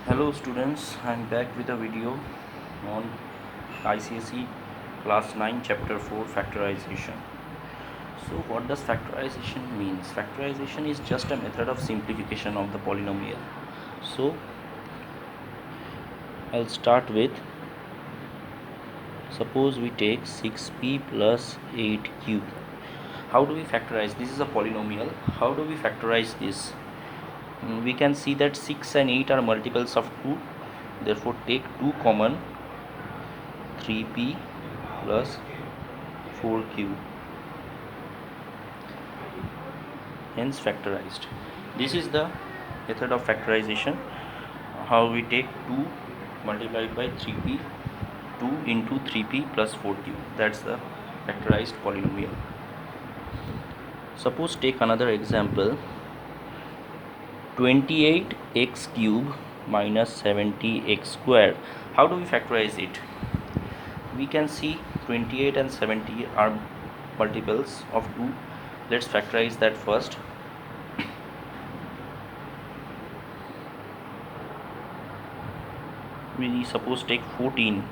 Hello students, I am back with a video on ICSE class 9 chapter 4 factorization. So what does factorization means? Factorization is just a method of simplification of the polynomial. So I'll start with, suppose we take 6p plus 8 cube. How do we factorize? This is a polynomial. How do we factorize this? We can see that 6 and 8 are multiples of 2. Therefore take 2 common, 3p plus 4 cube, hence factorized. This is the method of factorization, how we take 2 multiplied by 3p, 2 into 3p plus 4 cube, that's the factorized polynomial. Suppose take another example, 28x cube minus 70x square. How do we factorize it? We can see 28 and 70 are multiples of 2. Let's factorize that first. We suppose take 14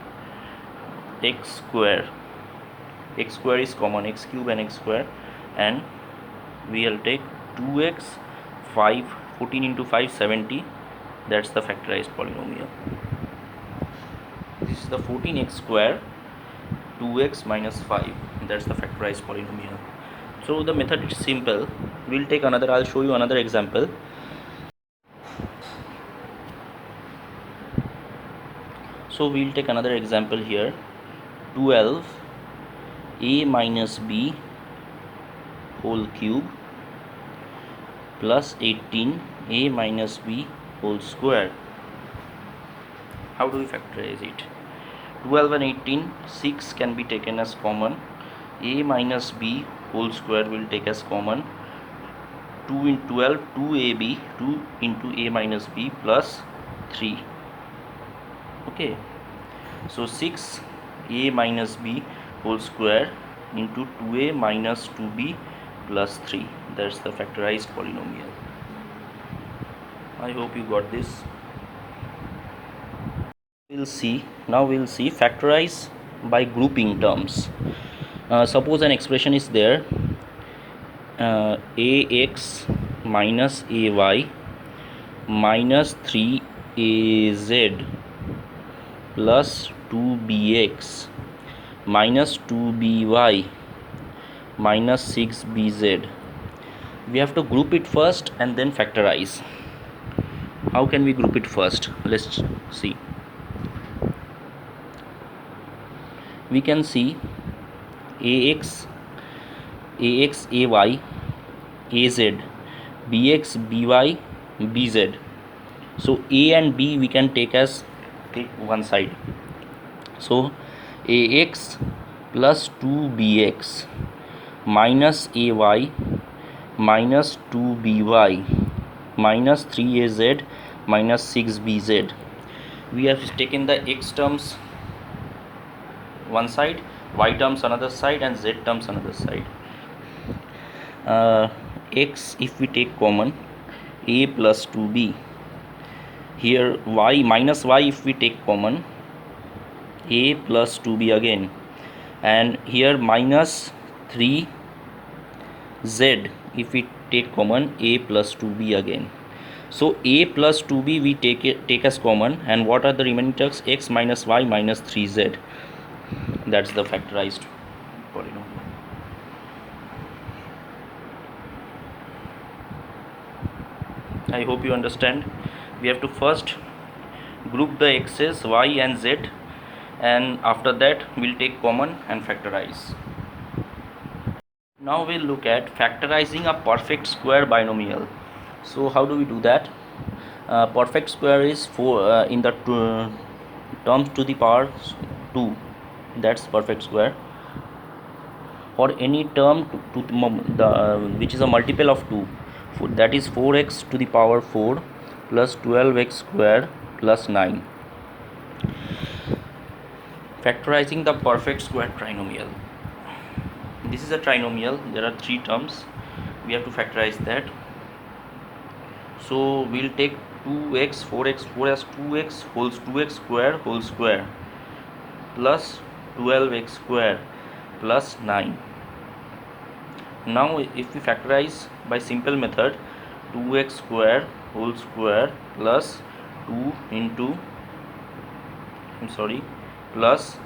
x square. X square is common, x cube and x square, and we will take 2x 5, 14 into 5 70. That's the factorized polynomial. This is the 14x square, 2x minus 5, that's the factorized polynomial. So the method is simple. We'll take another, I'll show you another example. So we'll take another example here, 12 a minus b whole cube plus 18 a minus b whole square. How do we factorize it? 12 and 18, 6 can be taken as common. A minus b whole square will take as common. 2 in 12, 2ab, 2 into a minus b plus 3. Okay, so 6 a minus b whole square into 2a minus 2b plus 3. That's the factorized polynomial. I hope you got this. Now we'll see factorize by grouping terms. Suppose an expression is there, ax minus ay minus 3az plus 2bx minus 2by minus 6bz. We have to group it first and then factorize. How can we group it first? Let's see. We can see ax, ay, az, bx, by, bz. So a and b we can take one side. So ax plus 2bx minus ay minus 2by minus 3az minus 6bz. We have taken the x terms one side, y terms another side, and z terms another side. X, if we take common, a plus 2b. Here y minus y, if we take common, a plus 2b again, and here minus 3z, if we take common, a plus 2b again. So a plus 2b we take as common, and what are the remaining terms? X minus y minus 3z. That's the factorized polynomial. I hope you understand. We have to first group the x's, y and z, and after that we'll take common and factorize. Now we'll look at factorizing a perfect square binomial. So how do we do that? Perfect square is in the terms to the power 2. That's perfect square. Or any term which is a multiple of 2, that is 4x to the power 4 plus 12x square plus 9. Factorizing the perfect square trinomial. This is a trinomial, there are 3 terms, we have to factorize that. So we'll take 2x 4x 4 as 2x square whole square plus 12x square plus 9. Now if we factorize by simple method, 2x square whole square plus 2 into plus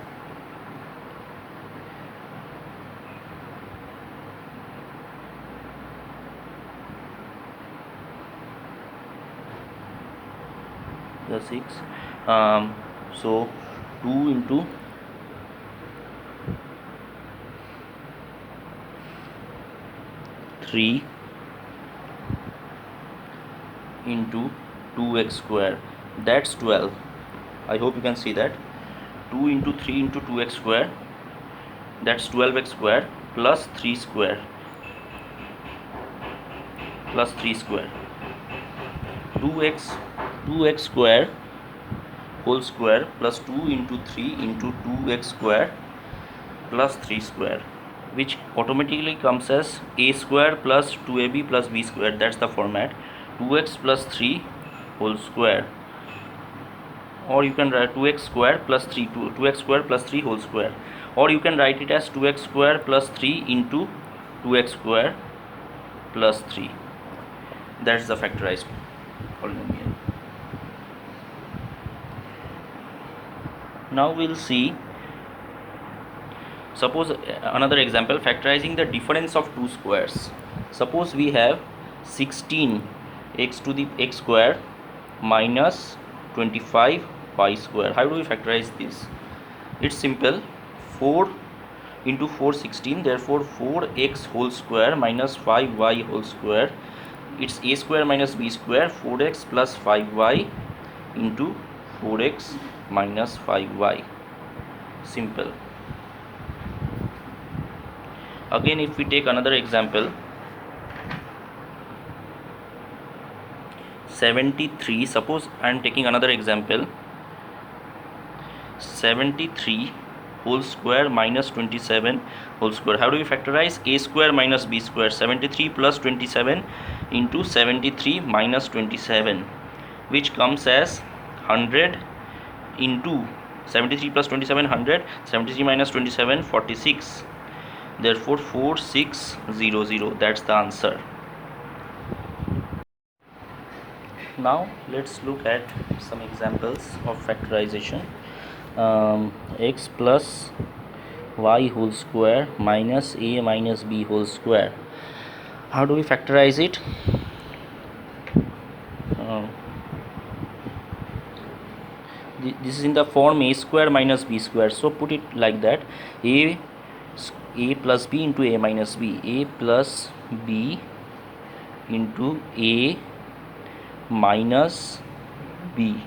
the 6, so 2 into 3 into 2x square, that's 12. I hope you can see that. 2 into 3 into 2x square, that's 12x square plus 3 square plus 3 square. 2x square whole square plus 2 into 3 into 2x square plus 3 square, which automatically comes as a square plus 2ab plus b square. That's the format. 2x plus 3 whole square, or you can write 2x square plus 3 2x square plus 3 whole square, or you can write it as 2x square plus 3 into 2x square plus 3. That's the factorized polynomial. Now we'll see, suppose another example, factorizing the difference of two squares. Suppose we have 16x to the x square minus 25y square. How do we factorize this? It's simple. 4 into 4 16, therefore 4x whole square minus 5y whole square, it's a square minus b square, 4x plus 5y into 4x minus 5y. Simple. Again, if we take another example, 73, suppose I am taking another example, 73 whole square minus 27 whole square. How do we factorize? A square minus b square, 73 plus 27 into 73 minus 27, which comes as 100 into 73 plus 27 100, 73 minus 27 46, therefore 4600. That's the answer. Now let's look at some examples of factorization. X plus y whole square minus a minus b whole square. How do we factorize it? This is in the form a square minus b square, so put it like that: a plus b into a minus b, a plus b into a minus b.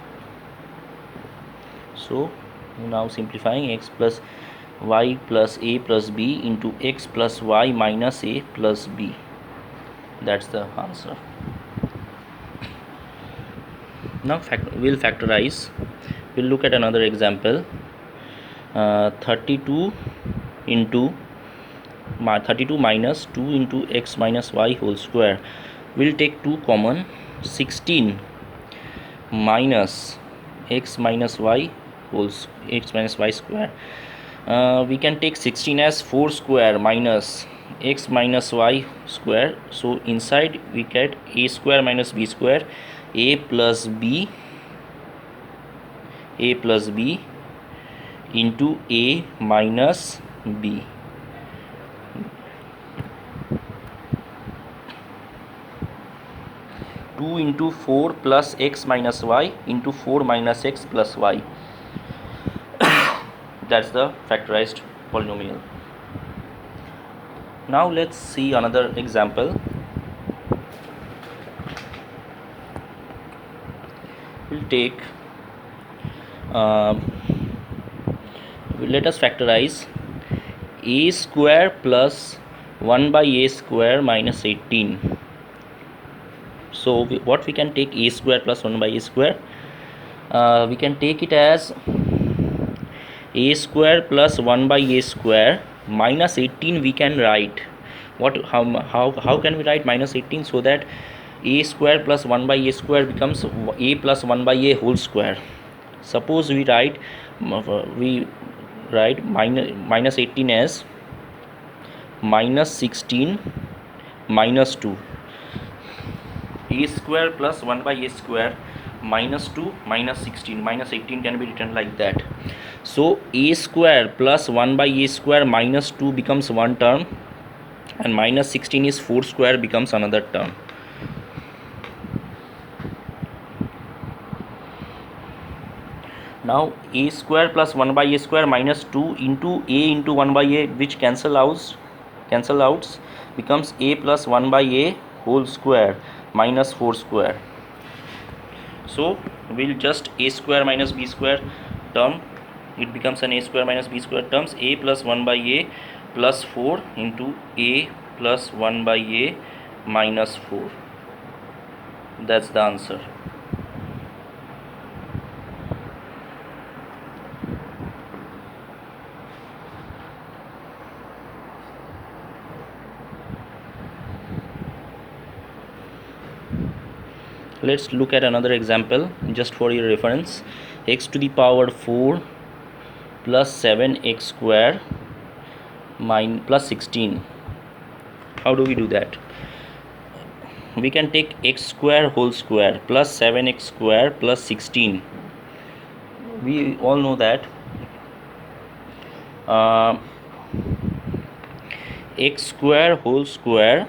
So now simplifying, x plus y plus a plus b into x plus y minus a plus b. That's the answer. Now we'll factorize. We'll look at another example. 32 minus 2 into x minus y whole square. We'll take 2 common. 16 minus x minus y square. We can take 16 as 4 square minus x minus y square. So inside we get a square minus b square, a plus b into a minus b. Two into 4 plus x minus y into 4 minus x plus y. That's the factorized polynomial. Now let's see another example. We'll take let us factorize a square plus 1 by a square minus 18. So what we can take a square plus 1 by a square, we can take it as a square plus 1 by a square minus 18. We can write how can we write minus 18, so that a square plus 1 by a square becomes a plus 1 by a whole square. Suppose we write minus 18 as minus 16 minus 2. A square plus 1 by a square minus 2 minus 16 minus 18 can be written like that. So a square plus 1 by a square minus 2 becomes one term, and minus 16 is 4 square becomes another term. Now a square plus 1 by a square minus 2 into a into 1 by a, which cancel outs becomes a plus 1 by a whole square minus 4 square. So we'll just a square minus b square term, it becomes an a square minus b square terms, a plus 1 by a plus 4 into a plus 1 by a minus 4. That's the answer. Let's look at another example just for your reference. X to the power 4 plus 7x square plus 16. How do we do that? We can take x square whole square plus 7x square plus 16. We all know that x square whole square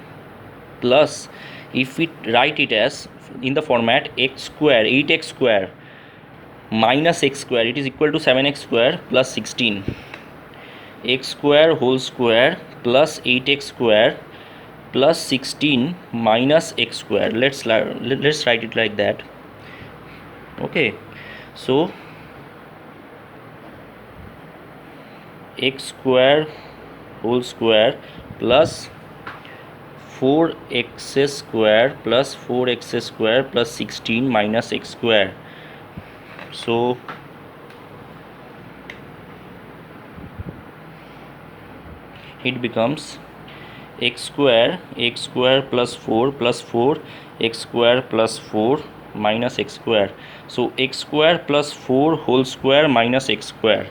plus, if we write it as in the format x square 8x square minus x square, it is equal to 7x square plus 16. X square whole square plus 8x square plus 16 minus x square. Let's write it like that. Okay, so x square whole square plus 4x square plus 4x square plus 16 minus x square. So it becomes x square plus 4 x square plus 4 minus x square. So x square plus 4 whole square minus x square.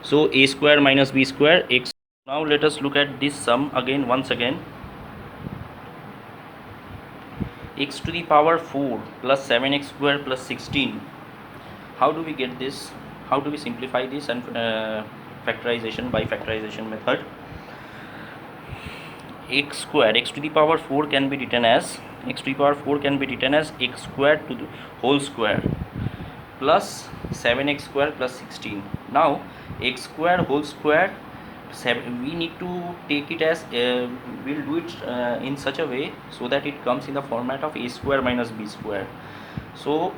So a square minus b square x. Now let us look at this sum again once again. X to the power 4 plus 7x square plus 16. How do we get this? How do we simplify this and factorization by factorization method? X square, x to the power 4 can be written as x square to the whole square plus 7x square plus 16. Now x square whole square, we need to take it as we'll do it in such a way so that it comes in the format of a square minus b square. So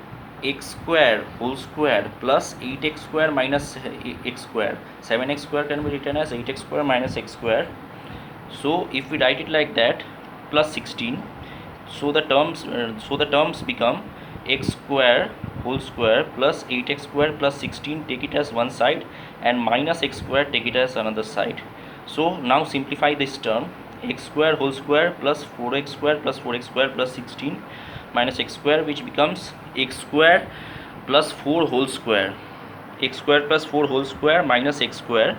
x square whole square plus 8x square minus x square, 7x square can be written as 8x square minus x square. So if we write it like that plus 16, so the terms become x square whole square plus 8x square plus 16, take it as one side, and minus x square, take it as another side. So now simplify this term, x square whole square plus 4x square plus 4x square plus 16 minus x square, which becomes x square plus 4 whole square, x square plus 4 whole square minus x square,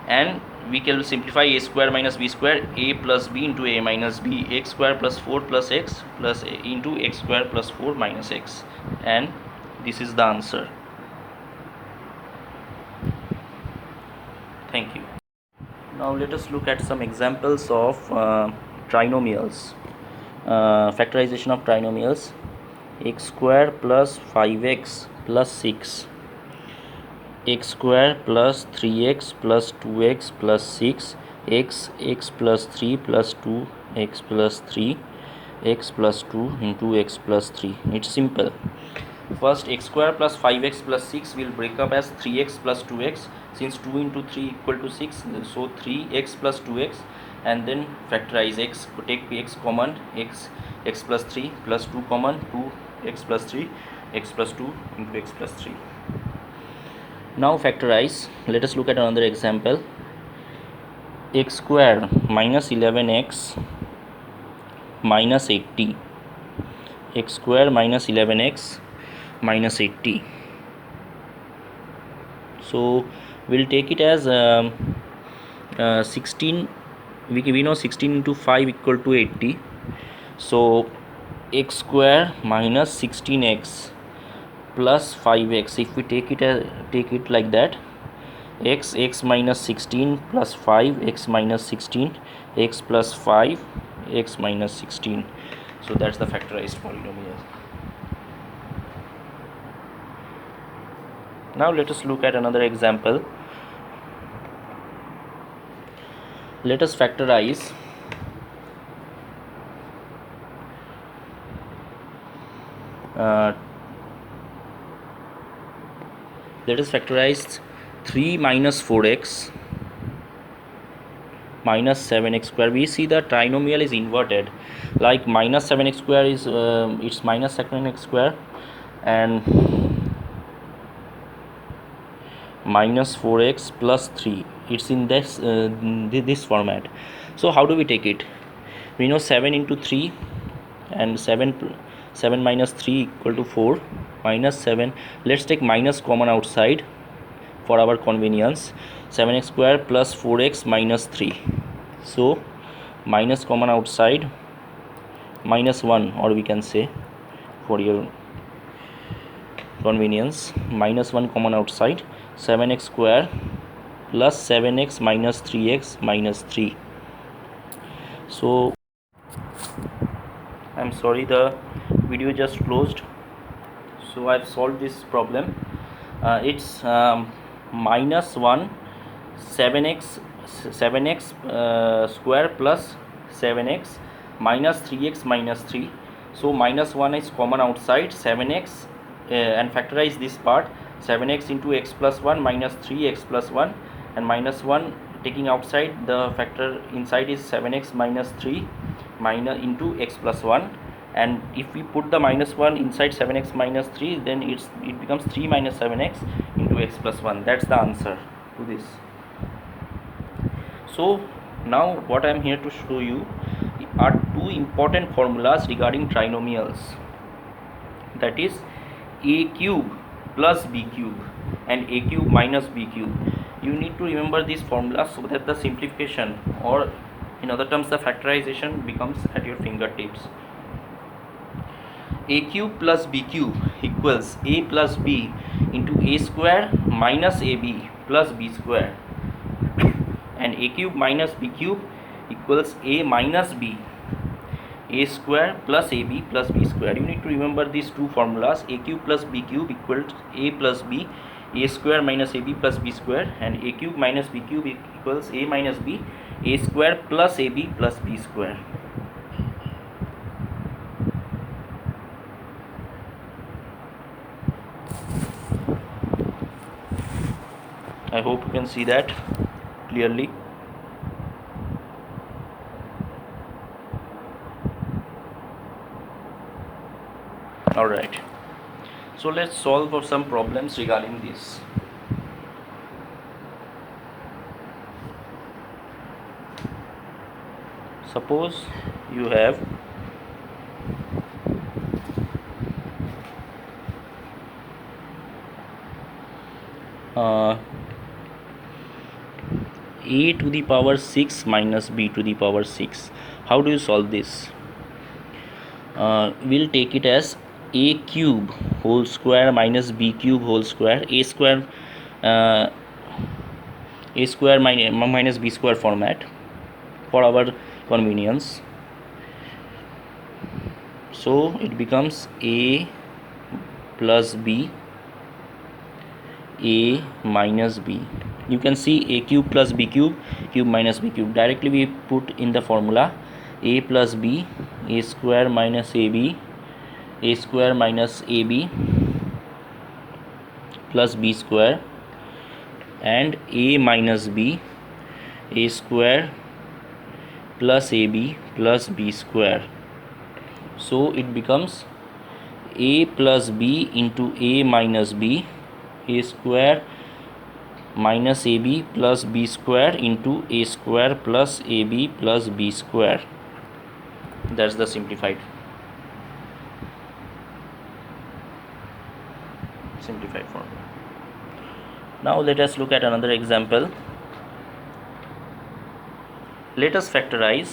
and we can simplify a square minus b square, a plus b into a minus b, x square plus 4 plus x plus a into x square plus 4 minus x, and this is the answer. Thank you. Now let us look at some examples of trinomials, factorization of trinomials. X square plus 5x plus 6, x square plus 3x plus 2x plus 6, x plus 3 plus 2 x plus 3, x plus 2 into x plus 3. It's simple. First, x square plus 5x plus 6 will break up as 3x plus 2x, since 2 into 3 equal to 6, so 3x plus 2x, and then factorize x, take x common, x plus 3 plus 2 common, 2x plus 3, x plus 2 into x plus 3. Now factorize. Let us look at another example. X square minus 11x minus 80 x square minus 11x minus 80. So we'll take it as 16. We know 16 into 5 equal to 80. So x square minus 16x plus 5x. If we take it like that, x minus 16 plus 5 x minus 16 x plus 5 x minus 16. So that's the factorized polynomial. Now let us look at another example. Let us factorize let us factorize 3 minus 4x minus 7x square. We see the trinomial is inverted, like minus 7x square is it's minus 7x square, and minus 4x plus 3, it's in this format. So how do we take it? We know 7 into 3, and 7 minus 3 equal to 4, minus 7. Let's take minus common outside for our convenience. 7x square plus 4x minus 3. So minus common outside, minus 1, or we can say for your convenience, minus 1 common outside. 7x square plus 7x minus 3x minus 3. So I'm sorry, the video just closed. So I've solved this problem. It's minus 1 7x square plus 7x minus 3x minus 3. So minus 1 is common outside, 7x and factorize this part, 7x into x plus 1 minus 3x plus 1, and minus 1 taking outside, the factor inside is 7x minus 3 minus into x plus 1, and if we put the minus 1 inside 7x minus 3, then it becomes 3 minus 7x into x plus 1. That's the answer to this. So now what I am here to show you are two important formulas regarding trinomials, that is a cube plus b cube and a cube minus b cube. You need to remember these formulas so that the simplification, or in other terms the factorization, becomes at your fingertips. A cube plus b cube equals a plus b into a square minus ab plus b square, and a cube minus b cube equals a minus b, a square plus ab plus b square. You need to remember these two formulas. A cube plus b cube equals a plus b, a square minus ab plus b square, and a cube minus b cube equals a minus b, a square plus ab plus b square. I hope you can see that clearly. Alright, so let's solve for some problems regarding this. Suppose you have a to the power 6 minus b to the power 6. How do you solve this? We'll take it as a cube whole square minus b cube whole square, a square minus b square format for our convenience. So it becomes a plus b, a minus b. You can see a cube plus b cube, cube minus b cube. Directly we put in the formula a plus b, a square minus ab, a square minus ab plus b square, and a minus b, a square plus ab plus b square. So it becomes a plus b into a minus b, a square minus ab plus b square into a square plus ab plus b square. That's the simplified. simplified formula. Now let us look at another example. Let us factorize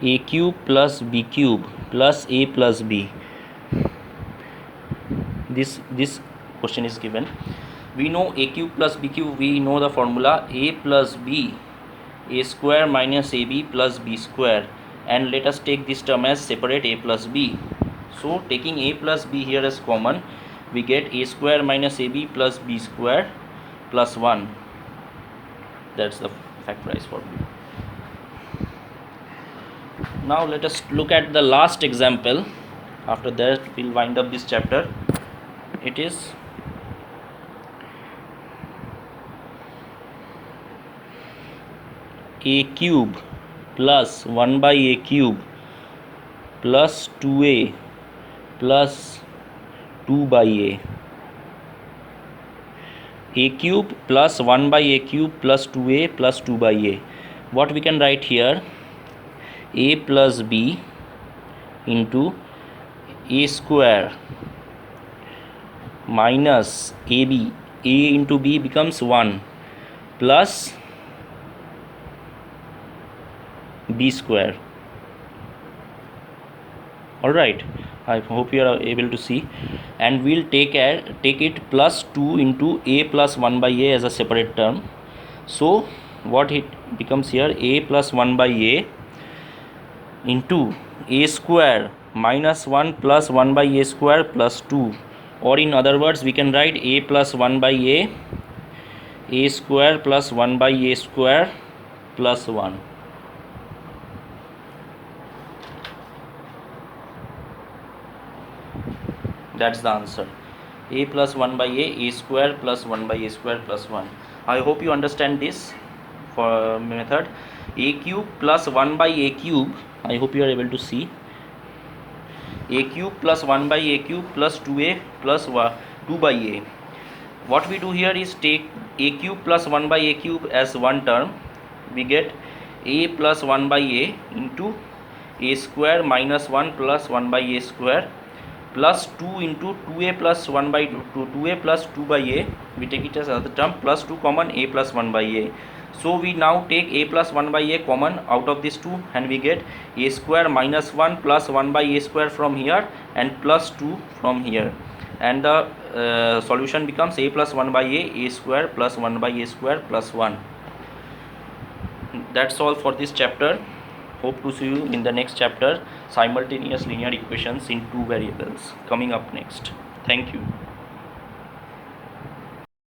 a cube plus b cube plus a plus b. This question is given. We know a cube plus b cube, we know the formula a plus b, a square minus ab plus b square, and let us take this term as separate a plus b. So taking a plus b here as common, we get a square minus ab plus b square plus 1. That's the factorized formula. Now let us look at the last example. After that we'll wind up this chapter. It is a cube plus 1 by a cube plus 2a plus 2 by a. A cube plus 1 by a cube plus 2a plus 2 by a. What we can write here? A plus b into a square minus ab. A into b becomes 1 plus b square. Alright, I hope you are able to see, and we'll take it plus 2 into a plus 1 by a as a separate term. So what it becomes here? A plus 1 by a into a square minus 1 plus 1 by a square plus 2, or in other words we can write a plus 1 by a square plus 1 by a square plus 1. That's the answer. A plus 1 by a square plus 1 by a square plus 1. I hope you understand this for method. A cube plus 1 by a cube, I hope you are able to see. A cube plus 1 by a cube plus 2a plus 2 by a. What we do here is take a cube plus 1 by a cube as one term. We get a plus 1 by a into a square minus 1 plus 1 by a square plus 2 into 2a plus 1 by 2a plus 2 by a. We take it as another term plus 2 common, a plus 1 by a. So we now take a plus 1 by a common out of these two, and we get a square minus 1 plus 1 by a square from here and plus 2 from here, and the solution becomes a plus 1 by a square plus 1 by a square plus 1. That's all for this chapter. Hope to see you in the next chapter, simultaneous linear equations in two variables, coming up next. Thank you.